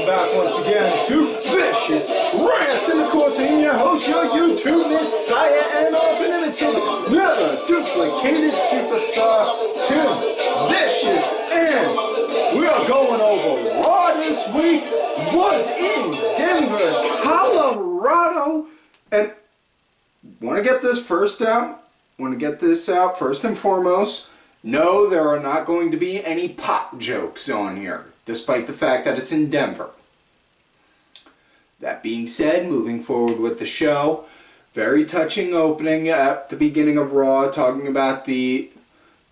back once again to Vicious Rants, and of course I'm your host, your YouTube messiah and often imitated, never duplicated superstar, Tim Vicious, and we are going over Raw this week. Was in Denver, Colorado, and want to get this first out. Want to get this out first and foremost. No, there are not going to be any pop jokes on here, despite the fact that it's in Denver. That being said, moving forward with the show, very touching opening at the beginning of Raw, talking about the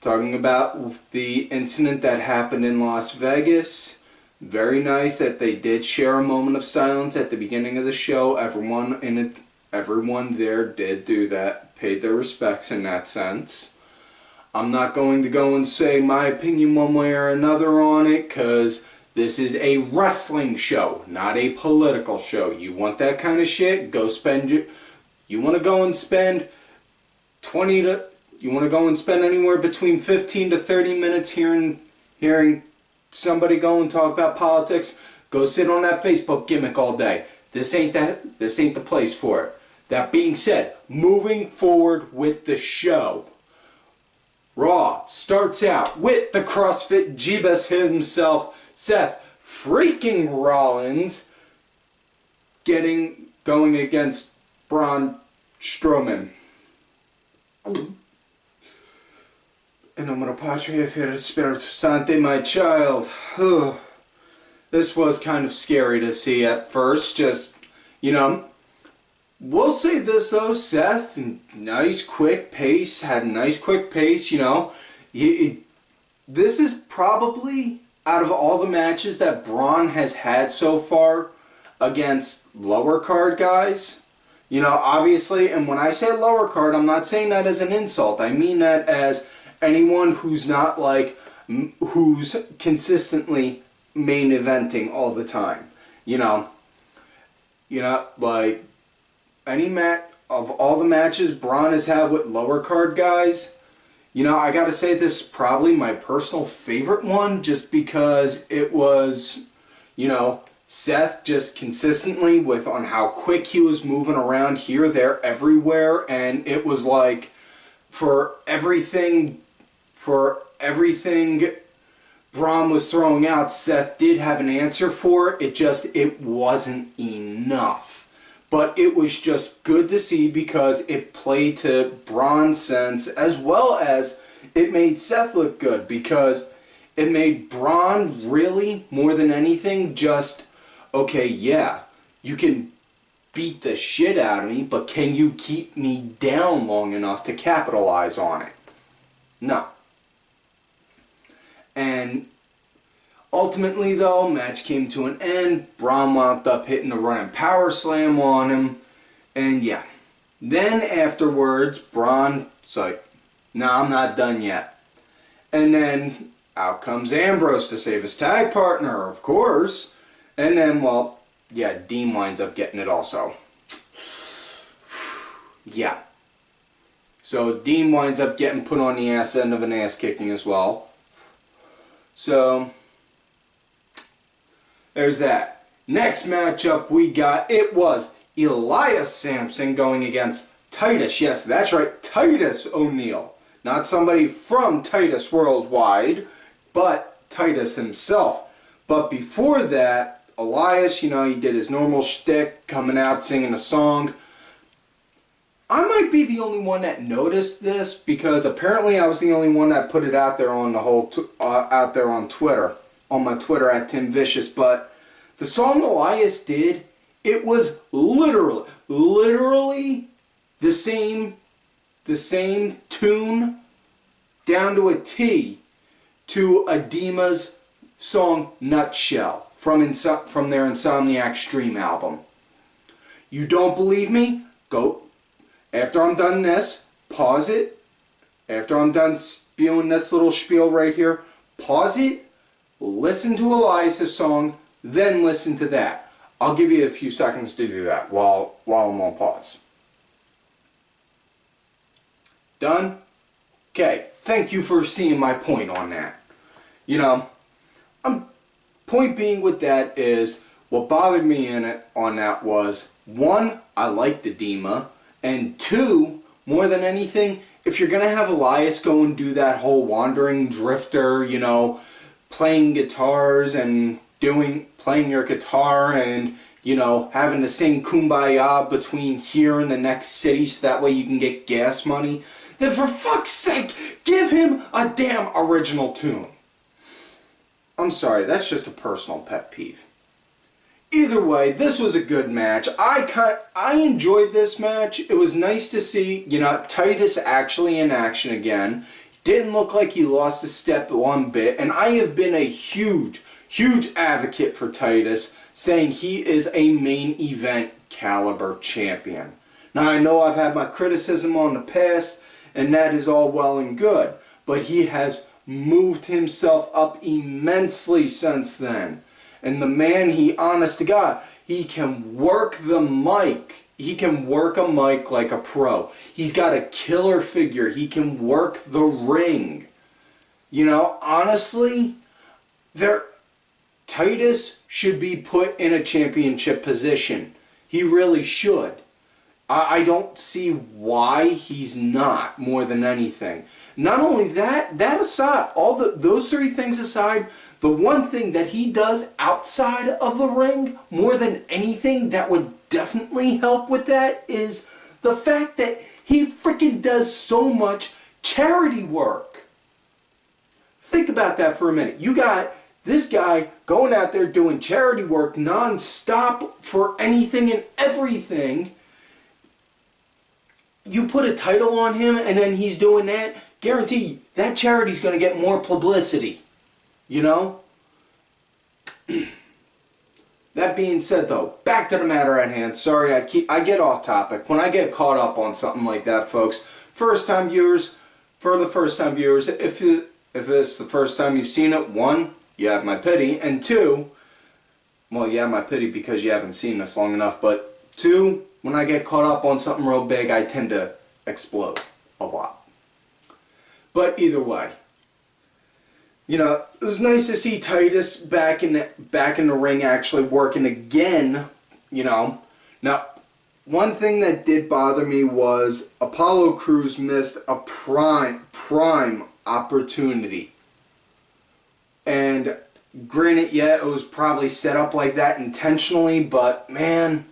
incident that happened in Las Vegas. Very nice that they did share a moment of silence at the beginning of the show. Everyone there did do that, paid their respects in that sense. I'm not going to go and say my opinion one way or another on it, because this is a wrestling show, not a political show. You want that kind of shit, go spend your... You want to go and spend anywhere between 15 to 30 minutes hearing somebody go and talk about politics, go sit on that Facebook gimmick all day. This ain't the place for it. That being said, moving forward with the show. Raw starts out with the CrossFit Jeebus himself, Seth freaking Rollins, going against Braun Strowman. In nomine Patria, Filii, Spiritus Sancti, my child. This was kind of scary to see at first. Just, we'll say this though, Seth, had a nice quick pace, This is probably, out of all the matches that Braun has had so far against lower card guys, obviously, and when I say lower card, I'm not saying that as an insult. I mean that as anyone who's not who's consistently main eventing all the time. Like any match of all the matches Braun has had with lower card guys, I gotta say this is probably my personal favorite one, just because it was, Seth just consistently on how quick he was moving around here, there, everywhere, and it was like for everything Braun was throwing out, Seth did have an answer for it. It wasn't enough. But it was just good to see because it played to Braun's sense, as well as it made Seth look good, because it made Braun really, more than anything, just, okay, yeah, you can beat the shit out of me, but can you keep me down long enough to capitalize on it? No. And ultimately, though, match came to an end. Braun wound up hitting the running power slam on him. And yeah. Then afterwards, Braun's like, nah, I'm not done yet. And then out comes Ambrose to save his tag partner, of course. And then, well, yeah, Dean winds up getting it also. Yeah. So Dean winds up getting put on the ass end of an ass kicking as well. So there's that. Next matchup we got, it was Elias Sampson going against Titus. Yes, that's right, Titus O'Neil. Not somebody from Titus Worldwide, but Titus himself. But before that, Elias, he did his normal shtick, coming out singing a song. I might be the only one that noticed this, because apparently I was the only one that put it out there on out there on Twitter, on my Twitter at Tim Vicious. But the song Elias did, it was literally the same tune down to a T to Adema's song Nutshell from their Insomniac Stream album. You don't believe me? Go. After I'm done this, pause it. After I'm done spewing this little spiel right here, pause it, listen to Elias' song, then listen to that. I'll give you a few seconds to do that while I'm on pause. Done? Okay, thank you for seeing my point on that. Point being with that is, What bothered me on that was, one, I liked the Dima, and two, more than anything, if you're going to have Elias go and do that whole wandering drifter, you know, playing guitars and playing your guitar and, you know, having to sing Kumbaya between here and the next city so that way you can get gas money, then for fuck's sake, give him a damn original tune. I'm sorry, that's just a personal pet peeve. Either way, this was a good match. I enjoyed this match. It was nice to see, you know, Titus actually in action again. Didn't look like he lost a step one bit, and I have been a huge advocate for Titus, saying he is a main event caliber champion. Now, I know I've had my criticism on the past, and that is all well and good, but he has moved himself up immensely since then. And the man, honest to God, he can work the mic. He can work a mic like a pro. He's got a killer figure. He can work the ring. You know, honestly, Titus should be put in a championship position. He really should. I don't see why he's not, more than anything. Not only that, that aside, those three things aside, the one thing that he does outside of the ring, more than anything that would definitely help with that, is the fact that he freaking does so much charity work. Think about that for a minute. You got this guy going out there doing charity work non-stop for anything and everything. You put a title on him and then he's doing that, guarantee that charity's going to get more publicity. You know? That being said though, back to the matter at hand. Sorry, I get off topic. When I get caught up on something like that, folks, for the first time viewers, if this is the first time you've seen it, one, you have my pity, and two, well, you have my pity because you haven't seen this long enough, but two, when I get caught up on something real big, I tend to explode a lot. But either way, you know, it was nice to see Titus back in the ring actually working again, you know. Now, one thing that did bother me was Apollo Crews missed a prime opportunity. And granted, yeah, it was probably set up like that intentionally, but man,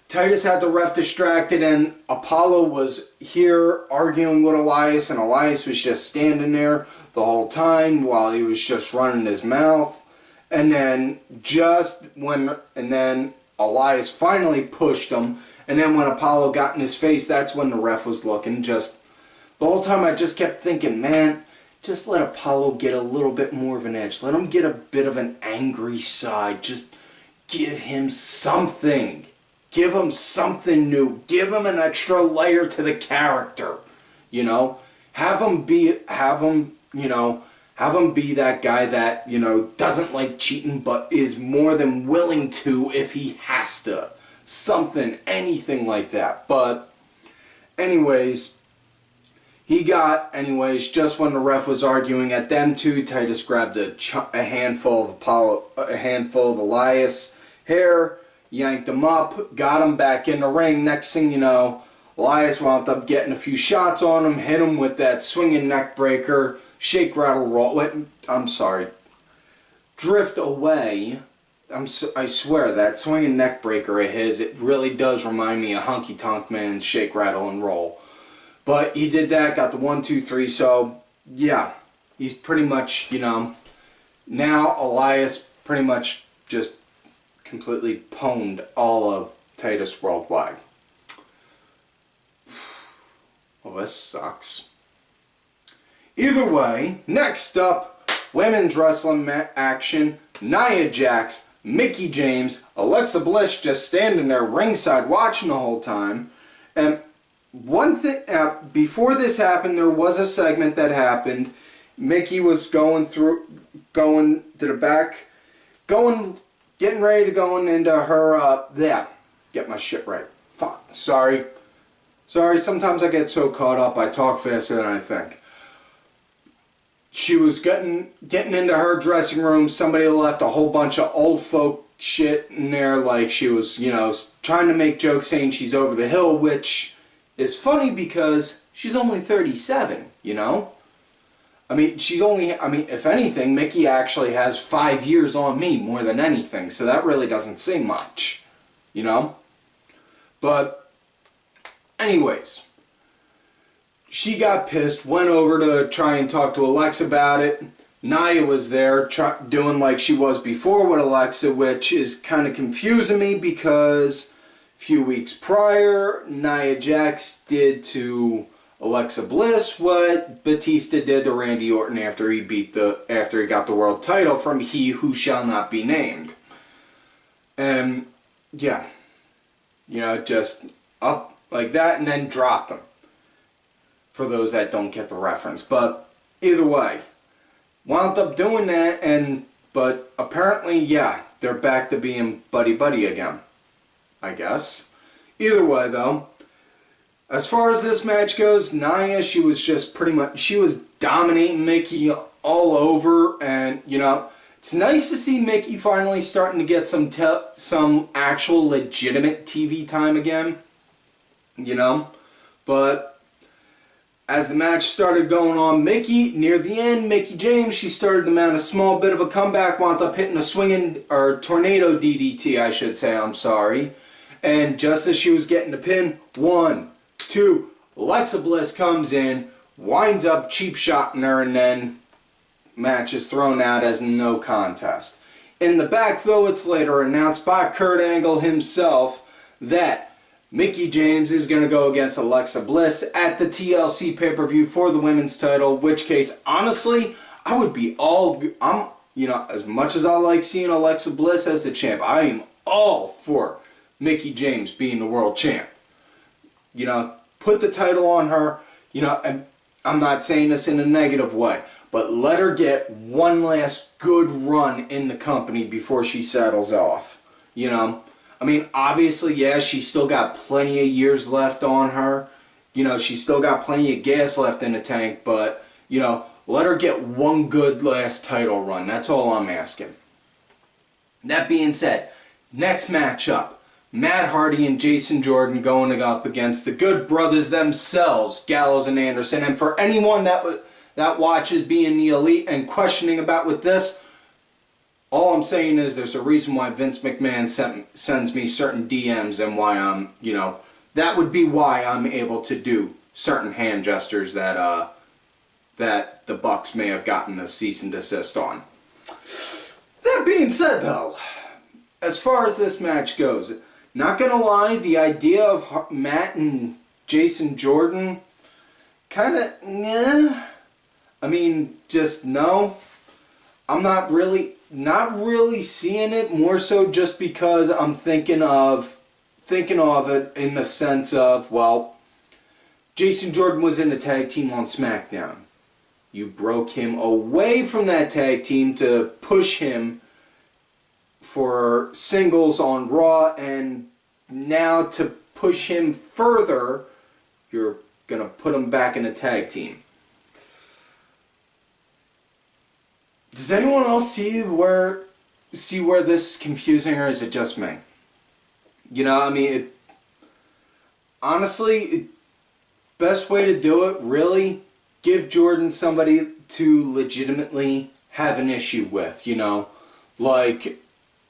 Titus had the ref distracted and Apollo was here arguing with Elias, and Elias was just standing there the whole time while he was just running his mouth. And then Elias finally pushed him, and then when Apollo got in his face, that's when the ref was looking. Just the whole time I just kept thinking, man, just let Apollo get a little bit more of an edge. Let him get a bit of an angry side. Just give him something. Give him something new. Give him an extra layer to the character. You know? Have him be that guy that, you know, doesn't like cheating but is more than willing to if he has to. Something, anything like that. But anyways, just when the ref was arguing at them two, Titus grabbed a handful of Elias' hair, yanked him up, got him back in the ring. Next thing you know, Elias wound up getting a few shots on him, hit him with that swinging neck breaker, shake, rattle, roll. Drift away. I swear, that swinging neck breaker of his, it really does remind me of Honky Tonk Man's shake, rattle, and roll. But he did that, got the 1, 2, 3, so yeah, he's pretty much, you know, now Elias pretty much just completely pwned all of Titus worldwide. Well, this sucks. Either way, next up, women's wrestling action. Nia Jax, Mickie James, Alexa Bliss just standing there ringside watching the whole time. And one thing, before this happened, there was a segment that happened. Mickie was going to the back, getting ready to go into her, get my shit right. Fuck, sorry, sometimes I get so caught up, I talk faster than I think. She was getting into her dressing room. Somebody left a whole bunch of old folk shit in there, like she was, you know, trying to make jokes saying she's over the hill, which is funny because she's only 37, you know? I mean, if anything, Mickie actually has 5 years on me more than anything, so that really doesn't say much, you know? But, anyways, she got pissed, went over to try and talk to Alexa about it. Nia was there doing like she was before with Alexa, which is kind of confusing me because a few weeks prior, Nia Jax did to Alexa Bliss what Batista did to Randy Orton after he got the world title from He Who Shall Not Be Named. And yeah, you know, just up like that and then dropped him. For those that don't get the reference, but either way, wound up doing that, but apparently, yeah, they're back to being buddy-buddy again, I guess. Either way, though, as far as this match goes, Nia, she was just she was dominating Mickie all over, and, you know, it's nice to see Mickie finally starting to get some actual legitimate TV time again, you know, but as the match started going on, near the end, Mickie James, she started to mount a small bit of a comeback, wound up hitting a tornado DDT, I should say, I'm sorry. And just as she was getting the pin, 1, 2, Alexa Bliss comes in, winds up cheap shotting her, and then match is thrown out as no contest. In the back, though, it's later announced by Kurt Angle himself that Mickie James is going to go against Alexa Bliss at the TLC pay-per-view for the women's title, which case, honestly, I would be you know, as much as I like seeing Alexa Bliss as the champ, I am all for Mickie James being the world champ. You know, put the title on her, you know, and I'm not saying this in a negative way, but let her get one last good run in the company before she settles off, you know. I mean, obviously, yeah, she's still got plenty of years left on her. You know, she's still got plenty of gas left in the tank, but, you know, let her get one good last title run. That's all I'm asking. That being said, next matchup, Matt Hardy and Jason Jordan going up against the Good Brothers themselves, Gallows and Anderson. And for anyone that watches being the Elite and questioning about with this, all I'm saying is there's a reason why Vince McMahon sends me certain DMs and why I'm, you know, that would be why I'm able to do certain hand gestures that that the Bucks may have gotten a cease and desist on. That being said, though, as far as this match goes, not gonna lie, the idea of Matt and Jason Jordan, kind of, nah. I mean, just no. I'm not really seeing it, more so just because I'm thinking of it in the sense of, well, Jason Jordan was in the tag team on SmackDown. You broke him away from that tag team to push him for singles on Raw, and now to push him further, you're going to put him back in a tag team. Does anyone else see where this is confusing, or is it just me? You know, I mean, honestly, best way to do it, really, give Jordan somebody to legitimately have an issue with, you know. Like,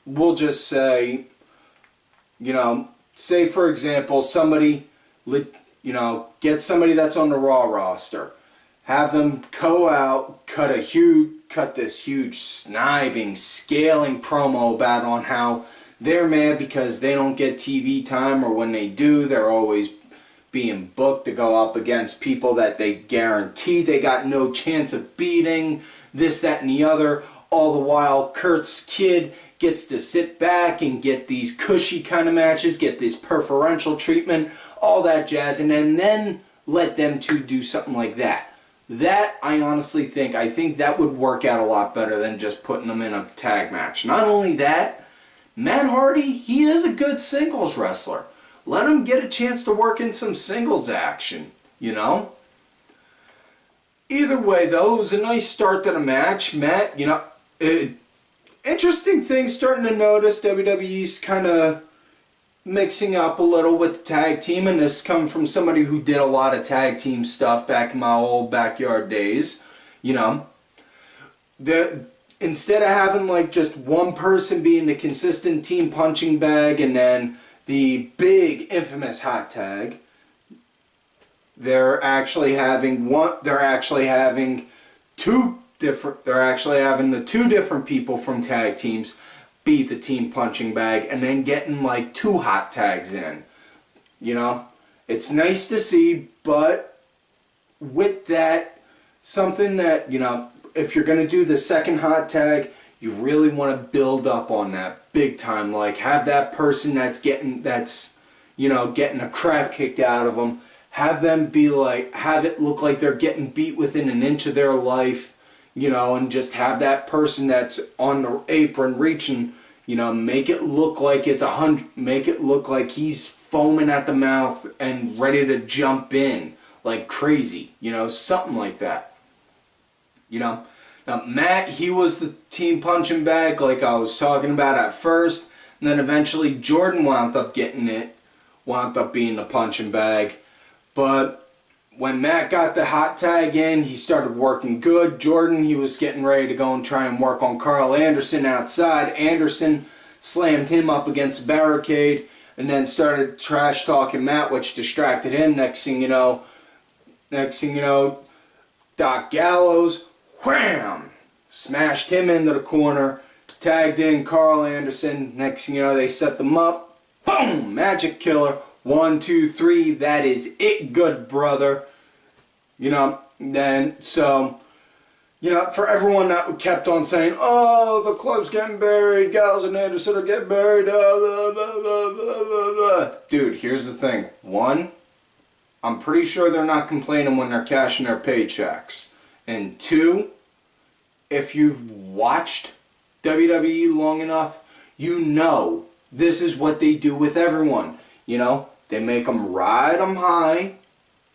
we'll just say, you know, say for example, somebody, you know, get somebody that's on the Raw roster. Have them go out, cut this huge, sniving, scaling promo about on how they're mad because they don't get TV time, or when they do, they're always being booked to go up against people that they guarantee they got no chance of beating, this, that, and the other. All the while, Kurt's kid gets to sit back and get these cushy kind of matches, get this preferential treatment, all that jazz, and then let them two do something like that. That, I honestly think, that would work out a lot better than just putting them in a tag match. Not only that, Matt Hardy, he is a good singles wrestler. Let him get a chance to work in some singles action, you know? Either way, though, it was a nice start to the match. Matt, you know, interesting thing starting to notice. WWE's kind of mixing up a little with the tag team, and this coming from somebody who did a lot of tag team stuff back in my old backyard days. You know, instead of having like just one person being the consistent team punching bag and then the big infamous hot tag, they're actually having the two different people from tag teams beat the team punching bag and then getting like 2 hot tags in. You know, it's nice to see, but with that, something that, you know, if you're going to do the second hot tag, you really want to build up on that big time. Like, have that person getting a crap kicked out of them, have it look like they're getting beat within an inch of their life, you know, and just have that person that's on the apron reaching, you know, make it look like it's 100, make it look like he's foaming at the mouth and ready to jump in like crazy, you know, something like that. You know, now Matt, he was the team punching bag like I was talking about at first, and then eventually Jordan wound up being the punching bag. But when Matt got the hot tag in, he started working good. Jordan, he was getting ready to go and try and work on Karl Anderson outside. Anderson slammed him up against the barricade and then started trash talking Matt, which distracted him. Next thing you know, Doc Gallows, wham! Smashed him into the corner, tagged in Karl Anderson. Next thing you know, they set them up. Boom! Magic killer. 1, 2, 3. That is it, good brother. You know, then, so, you know, for everyone that kept on saying, oh, the club's getting buried, Gallows and Anderson are getting buried, blah, blah, blah, blah, blah, blah. Dude, here's the thing. 1, I'm pretty sure they're not complaining when they're cashing their paychecks. And 2, if you've watched WWE long enough, you know this is what they do with everyone. You know, they make them ride them high,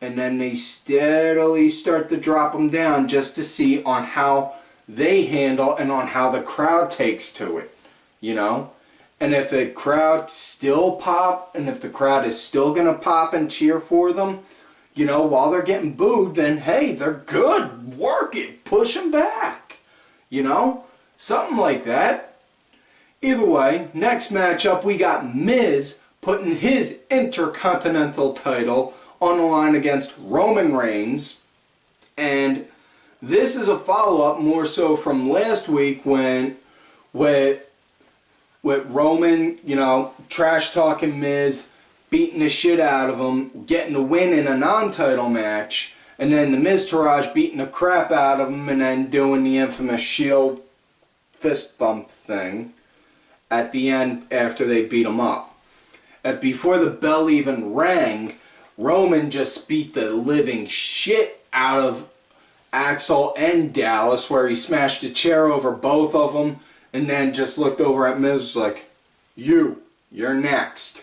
and then they steadily start to drop them down just to see on how they handle and on how the crowd takes to it. You know? And if the crowd still pop, and if the crowd is still going to pop and cheer for them, you know, while they're getting booed, then hey, they're good. Work it. Push them back. You know? Something like that. Either way, next matchup we got Miz putting his Intercontinental title on the line against Roman Reigns. And this is a follow-up more so from last week when with Roman, you know, trash-talking Miz, beating the shit out of him, getting the win in a non-title match, and then the Miztourage beating the crap out of him and then doing the infamous Shield fist bump thing at the end after they beat him up. Before the bell even rang, Roman just beat the living shit out of Axel and Dallas, where he smashed a chair over both of them and then just looked over at Miz like, you're next.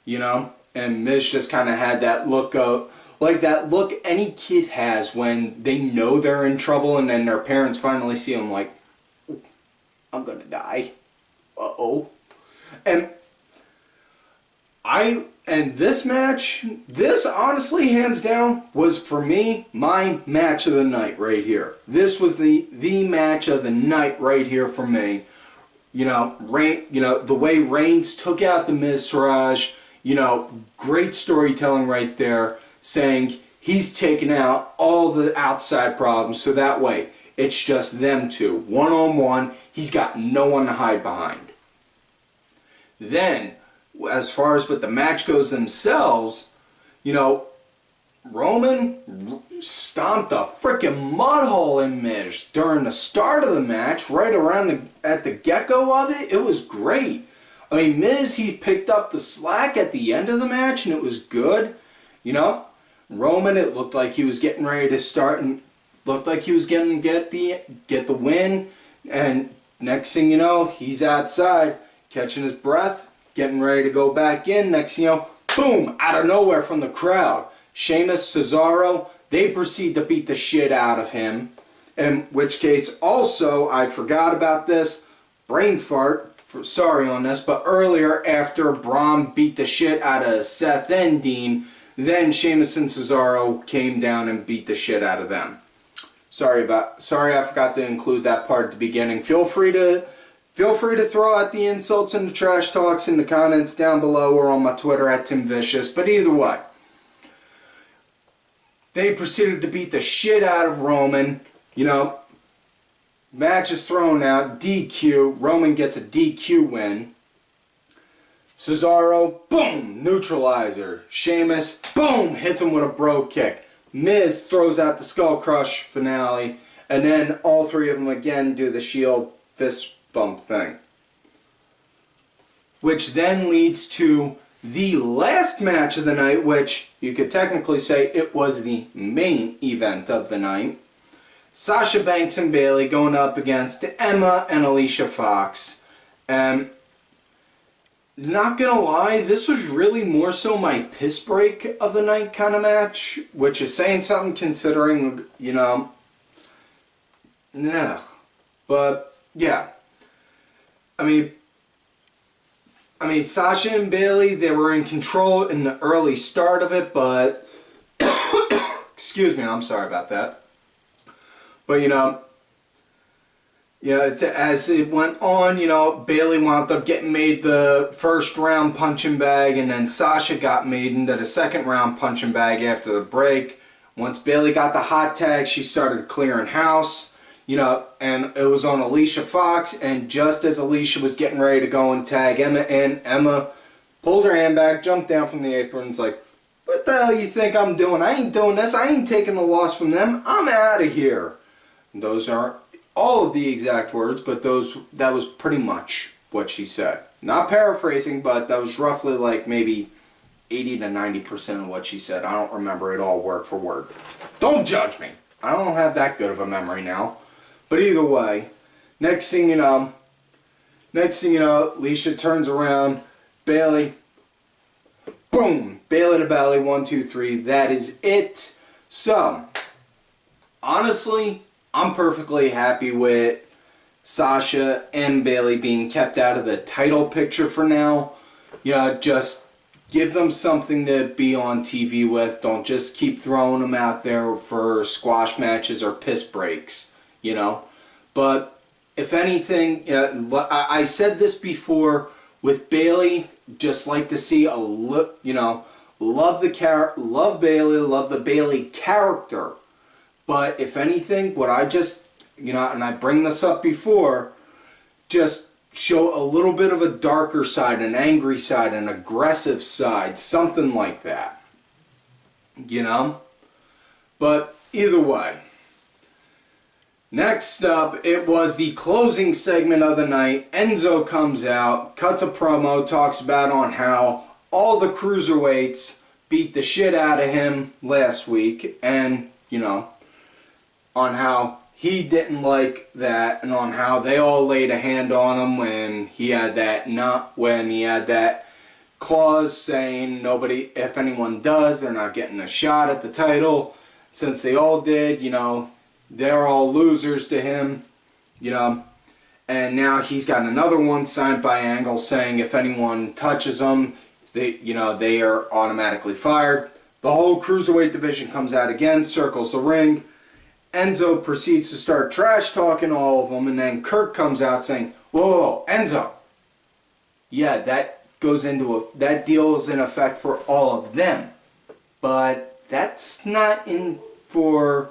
You know? And Miz just kind of had that look of, like that look any kid has when they know they're in trouble and then their parents finally see them like, I'm gonna die. Uh-oh. And this match, this honestly, hands down, was for me, my match of the night right here. This was the match of the night right here for me. You know, the way Reigns took out the Miztourage, you know, great storytelling right there, saying he's taken out all the outside problems, so that way it's just them two, one-on-one. He's got no one to hide behind. Then, as far as what the match goes themselves, you know, Roman stomped a freaking mud hole in Miz during the start of the match, right around at the get-go of it. It was great. I mean, Miz, he picked up the slack at the end of the match, and it was good. You know, Roman, it looked like he was getting ready to start, and looked like he was going to get the win. And next thing you know, he's outside, catching his breath, getting ready to go back in. Next thing you know, boom, out of nowhere from the crowd, Sheamus, Cesaro, they proceed to beat the shit out of him. In which case, also, I forgot about this, brain fart, sorry on this, but earlier after Braun beat the shit out of Seth and Dean, then Sheamus and Cesaro came down and beat the shit out of them. Sorry I forgot to include that part at the beginning. Feel free to throw out the insults and the trash talks in the comments down below or on my Twitter at TimVicious. But either way, they proceeded to beat the shit out of Roman. You know, match is thrown out, DQ. Roman gets a DQ win. Cesaro, boom, neutralizer. Sheamus, boom, hits him with a bro kick. Miz throws out the Skull Crush finale. And then all three of them again do the Shield fist bump thing. Which then leads to the last match of the night, which you could technically say it was the main event of the night. Sasha Banks and Bayley going up against Emma and Alicia Fox. And not gonna lie, this was really more so my piss break of the night kind of match, which is saying something considering, you know, nah. But yeah, I mean, Sasha and Bayley, they were in control in the early start of it, but excuse me, I'm sorry about that. But you know, as it went on, you know, Bayley wound up getting made the first round punching bag, and then Sasha got made into the second round punching bag after the break. Once Bayley got the hot tag, she started clearing house. You know, and it was on Alicia Fox, and just as Alicia was getting ready to go and tag Emma in, Emma pulled her hand back, jumped down from the apron, and was like, what the hell you think I'm doing? I ain't doing this. I ain't taking the loss from them. I'm out of here. And those aren't all of the exact words, but that was pretty much what she said. Not paraphrasing, but that was roughly like maybe 80 to 90% of what she said. I don't remember it all word for word. Don't judge me. I don't have that good of a memory now. But either way, next thing you know, Alicia turns around, Bayley, boom, Bayley to belly, 1, 2, 3, that is it. So, honestly, I'm perfectly happy with Sasha and Bayley being kept out of the title picture for now. You know, just give them something to be on TV with. Don't just keep throwing them out there for squash matches or piss breaks. You know, but if anything, you know, I said this before with Bayley. Just like to see a look, you know, love Bayley, love the Bayley character. But if anything, what I just, you know, and I bring this up before, just show a little bit of a darker side, an angry side, an aggressive side, something like that. You know, but either way. Next up, it was the closing segment of the night. Enzo comes out, cuts a promo, talks about on how all the cruiserweights beat the shit out of him last week, and, you know, on how he didn't like that, and on how they all laid a hand on him when he had that clause saying nobody, if anyone does, they're not getting a shot at the title. Since they all did, you know, they're all losers to him, you know, and now he's got another one signed by Angle saying if anyone touches them, they are automatically fired. The whole cruiserweight division comes out again, circles the ring. Enzo proceeds to start trash talking all of them, and then Kurt comes out saying, "Whoa, Enzo, yeah, that deal is in effect for all of them, but that's not in for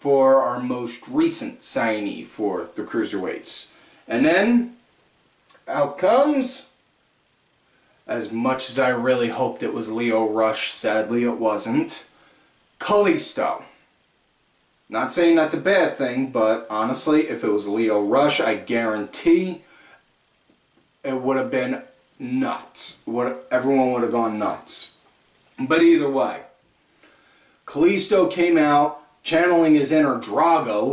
our most recent signee for the cruiserweights." And then out comes, as much as I really hoped it was Lio Rush, sadly it wasn't, Kalisto. Not saying that's a bad thing, but honestly, if it was Lio Rush, I guarantee it would have been nuts. Everyone would have gone nuts. But either way, Kalisto came out channeling his inner Drago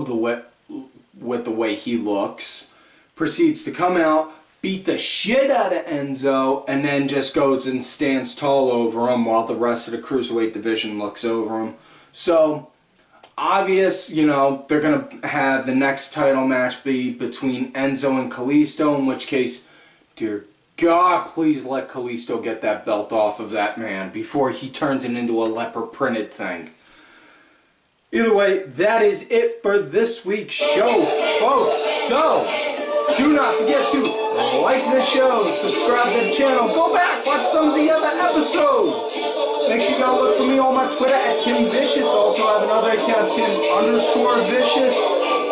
with the way he looks, proceeds to come out, beat the shit out of Enzo, and then just goes and stands tall over him while the rest of the cruiserweight division looks over him. So, obvious, you know, they're going to have the next title match be between Enzo and Kalisto, in which case, dear God, please let Kalisto get that belt off of that man before he turns it into a leopard printed thing. Either way, that is it for this week's show, folks. So, do not forget to like this show, subscribe to the channel, go back, watch some of the other episodes. Make sure y'all look for me on my Twitter at Tim Vicious. Also, I have another account, Tim_Vicious.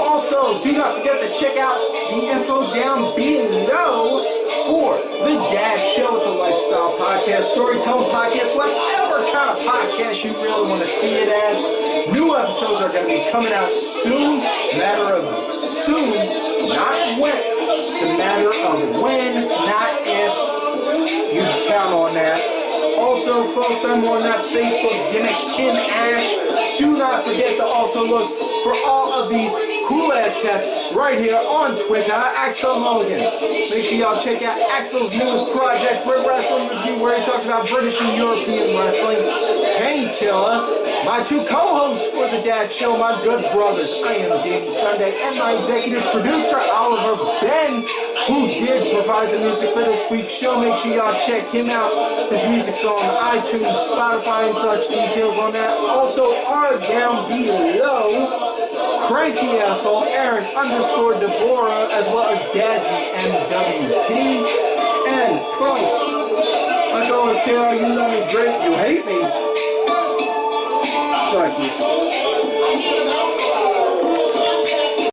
Also, do not forget to check out the info down below for The Dad Show. It's a lifestyle podcast, storytelling podcast, whatever kind of podcast you really want to see it as. New episodes are going to be coming out soon. Matter of soon, not when. It's a matter of when, not if. You can count on that. Also, folks, I'm on that Facebook gimmick, Tim Ash. Do not forget to also look for all of these cool-ass cats right here on Twitter, Axel Mulligan. Make sure y'all check out Axel's newest project, Brit Wrestling Review, where he talks about British and European wrestling. Painkiller. My two co-hosts for The Dad Show, my good brothers. I am Danny Sunday, and my executive producer, Oliver Ben, who did provide the music for this week's show. Make sure y'all check him out. His music's on iTunes, Spotify, and such. Details on that also are down below. Cranky Asshole, Aaron_Deborah, as well as Dazzy MWP. And folks, like I always tell you, love me great, you hate me. Sorry, please.